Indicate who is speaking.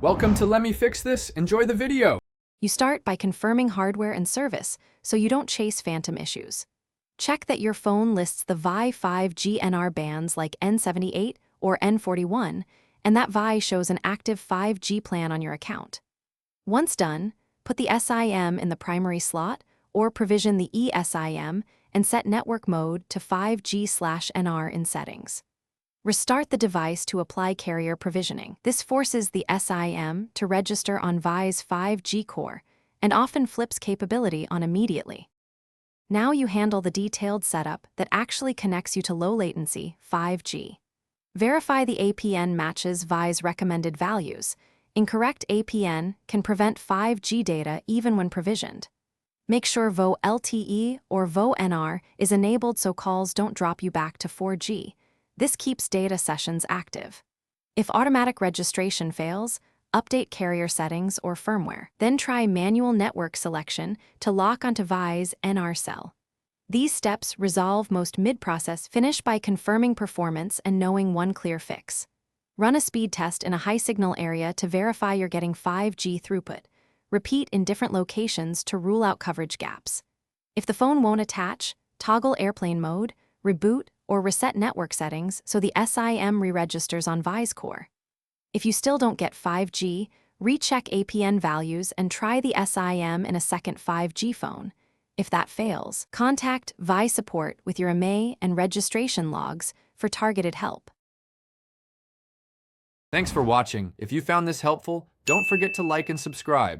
Speaker 1: Welcome to Let Me Fix This. Enjoy the video.
Speaker 2: You start by confirming hardware and service so you don't chase phantom issues. Check that your phone lists the VI 5G NR bands like N78 or N41, and that VI shows an active 5G plan on your account. Once done, put the SIM in the primary slot or provision the eSIM and set network mode to 5G/NR in settings. Restart the device to apply carrier provisioning. This forces the SIM to register on VI's 5G core and often flips capability on immediately. Now you handle the detailed setup that actually connects you to low-latency 5G. Verify the APN matches VI's recommended values. Incorrect APN can prevent 5G data even when provisioned. Make sure VO LTE or VO NR is enabled so calls don't drop you back to 4G. This keeps data sessions active. If automatic registration fails, update carrier settings or firmware. Then try manual network selection to lock onto VI's NR cell. These steps resolve most mid-process. Finish by confirming performance and knowing one clear fix. Run a speed test in a high-signal area to verify you're getting 5G throughput. Repeat in different locations to rule out coverage gaps. If the phone won't attach, toggle airplane mode, reboot, or reset network settings so the SIM re-registers on VI's core. If you still don't get 5G, recheck APN values and try the SIM in a second 5G phone. If that fails, contact VI support with your IMEI and registration logs for targeted help.
Speaker 1: Thanks for watching. If you found this helpful, don't forget to like and subscribe.